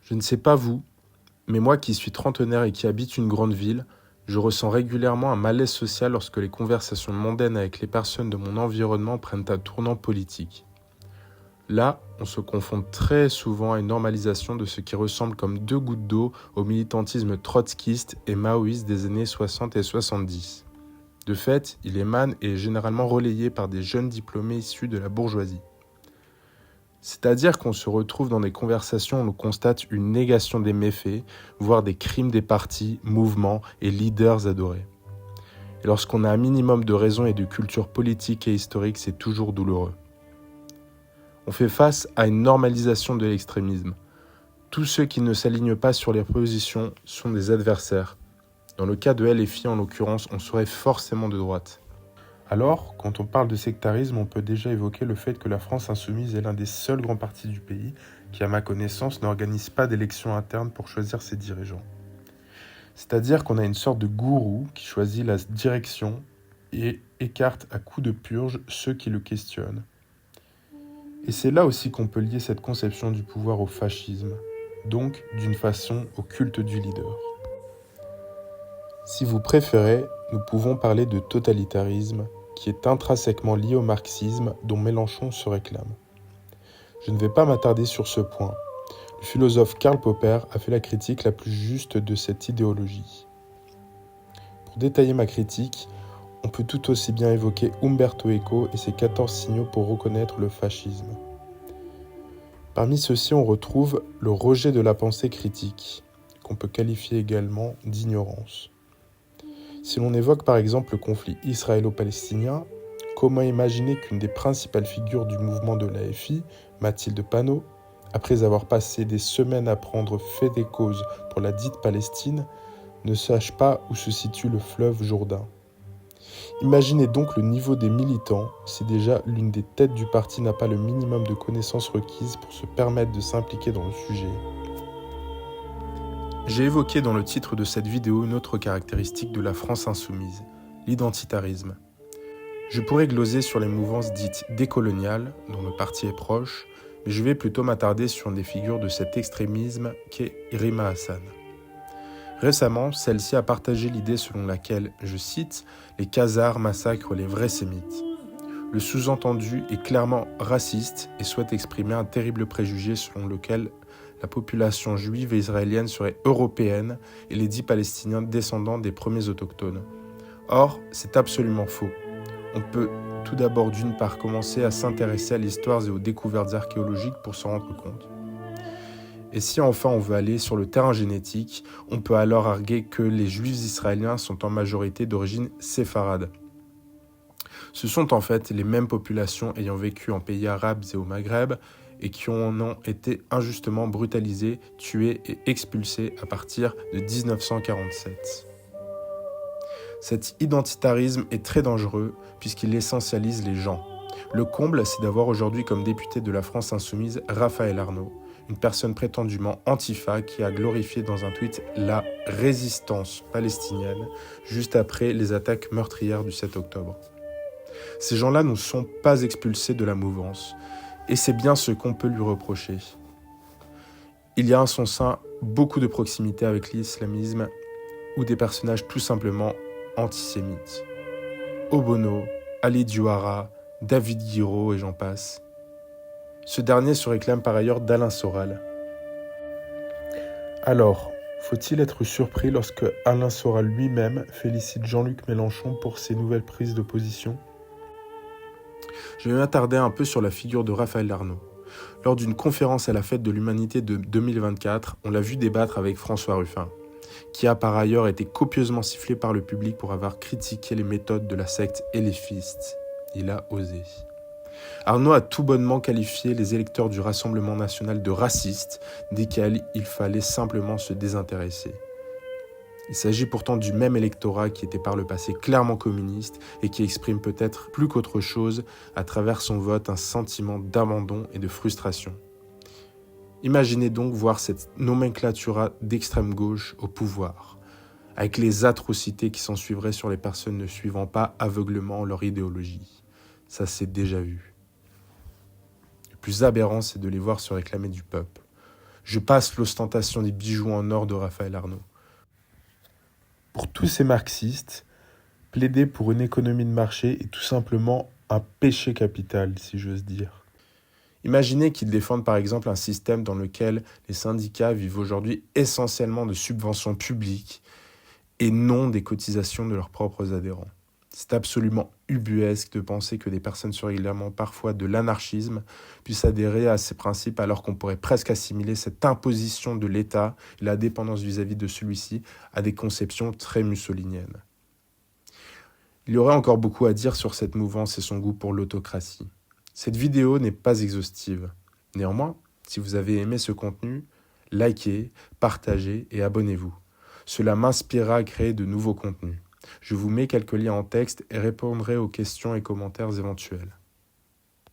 Je ne sais pas vous, mais moi qui suis trentenaire et qui habite une grande ville, je ressens régulièrement un malaise social lorsque les conversations mondaines avec les personnes de mon environnement prennent un tournant politique. Là, on se confond très souvent à une normalisation de ce qui ressemble comme deux gouttes d'eau au militantisme trotskiste et maoïste des années 60 et 70. De fait, il émane et est généralement relayé par des jeunes diplômés issus de la bourgeoisie. C'est-à-dire qu'on se retrouve dans des conversations où l'on constate une négation des méfaits, voire des crimes des partis, mouvements et leaders adorés. Et lorsqu'on a un minimum de raison et de culture politique et historique, c'est toujours douloureux. On fait face à une normalisation de l'extrémisme. Tous ceux qui ne s'alignent pas sur les positions sont des adversaires. Dans le cas de LFI, en l'occurrence, on serait forcément de droite. Alors, quand on parle de sectarisme, on peut déjà évoquer le fait que la France insoumise est l'un des seuls grands partis du pays qui, à ma connaissance, n'organise pas d'élections internes pour choisir ses dirigeants. C'est-à-dire qu'on a une sorte de gourou qui choisit la direction et écarte à coups de purge ceux qui le questionnent. Et c'est là aussi qu'on peut lier cette conception du pouvoir au fascisme, donc d'une façon au culte du leader. Si vous préférez, nous pouvons parler de totalitarisme, qui est intrinsèquement lié au marxisme dont Mélenchon se réclame. Je ne vais pas m'attarder sur ce point. Le philosophe Karl Popper a fait la critique la plus juste de cette idéologie. Pour détailler ma critique, on peut tout aussi bien évoquer Umberto Eco et ses 14 signaux pour reconnaître le fascisme. Parmi ceux-ci, on retrouve le rejet de la pensée critique, qu'on peut qualifier également d'ignorance. Si l'on évoque par exemple le conflit israélo-palestinien, comment imaginer qu'une des principales figures du mouvement de l'AFI, Mathilde Panot, après avoir passé des semaines à prendre fait des causes pour la dite Palestine, ne sache pas où se situe le fleuve Jourdain. Imaginez donc le niveau des militants si déjà l'une des têtes du parti n'a pas le minimum de connaissances requises pour se permettre de s'impliquer dans le sujet. J'ai évoqué dans le titre de cette vidéo une autre caractéristique de la France insoumise, l'identitarisme. Je pourrais gloser sur les mouvances dites décoloniales, dont le parti est proche, mais je vais plutôt m'attarder sur une des figures de cet extrémisme qu'est Rima Hassan. Récemment, celle-ci a partagé l'idée selon laquelle, je cite, « les Khazars massacrent les vrais sémites ». Le sous-entendu est clairement raciste et souhaite exprimer un terrible préjugé selon lequel la population juive et israélienne serait européenne et les dits palestiniens descendants des premiers autochtones. Or, c'est absolument faux. On peut tout d'abord d'une part commencer à s'intéresser à l'histoire et aux découvertes archéologiques pour s'en rendre compte. Et si enfin on veut aller sur le terrain génétique, on peut alors arguer que les juifs israéliens sont en majorité d'origine séfarade. Ce sont en fait les mêmes populations ayant vécu en pays arabes et au Maghreb et qui en ont été injustement brutalisées, tuées et expulsées à partir de 1947. Cet identitarisme est très dangereux puisqu'il essentialise les gens. Le comble, c'est d'avoir aujourd'hui comme député de la France insoumise Raphaël Arnaud, une personne prétendument antifa qui a glorifié dans un tweet la résistance palestinienne juste après les attaques meurtrières du 7 octobre. Ces gens-là ne sont pas expulsés de la mouvance, et c'est bien ce qu'on peut lui reprocher. Il y a en son sein beaucoup de proximité avec l'islamisme ou des personnages tout simplement antisémites. Obono, Ali Diouara, David Guiraud et j'en passe. Ce dernier se réclame par ailleurs d'Alain Soral. Alors, faut-il être surpris lorsque Alain Soral lui-même félicite Jean-Luc Mélenchon pour ses nouvelles prises de position ? Je vais m'attarder un peu sur la figure de Raphaël Arnaud. Lors d'une conférence à la Fête de l'Humanité de 2024, on l'a vu débattre avec François Ruffin, qui a par ailleurs été copieusement sifflé par le public pour avoir critiqué les méthodes de la secte éléphiste. Il a osé. Arnaud a tout bonnement qualifié les électeurs du Rassemblement national de racistes, desquels il fallait simplement se désintéresser. Il s'agit pourtant du même électorat qui était par le passé clairement communiste et qui exprime peut-être plus qu'autre chose à travers son vote un sentiment d'abandon et de frustration. Imaginez donc voir cette nomenclatura d'extrême gauche au pouvoir, avec les atrocités qui s'ensuivraient sur les personnes ne suivant pas aveuglément leur idéologie. Ça s'est déjà vu. Le plus aberrant, c'est de les voir se réclamer du peuple. Je passe l'ostentation des bijoux en or de Raphaël Arnaud. Pour tous ces marxistes, plaider pour une économie de marché est tout simplement un péché capital, si j'ose dire. Imaginez qu'ils défendent par exemple un système dans lequel les syndicats vivent aujourd'hui essentiellement de subventions publiques et non des cotisations de leurs propres adhérents. C'est absolument ubuesque de penser que des personnes surrégulièrement parfois de l'anarchisme puissent adhérer à ces principes alors qu'on pourrait presque assimiler cette imposition de l'État et la dépendance vis-à-vis de celui-ci à des conceptions très mussoliniennes. Il y aurait encore beaucoup à dire sur cette mouvance et son goût pour l'autocratie. Cette vidéo n'est pas exhaustive. Néanmoins, si vous avez aimé ce contenu, likez, partagez et abonnez-vous. Cela m'inspirera à créer de nouveaux contenus. Je vous mets quelques liens en texte et répondrai aux questions et commentaires éventuels.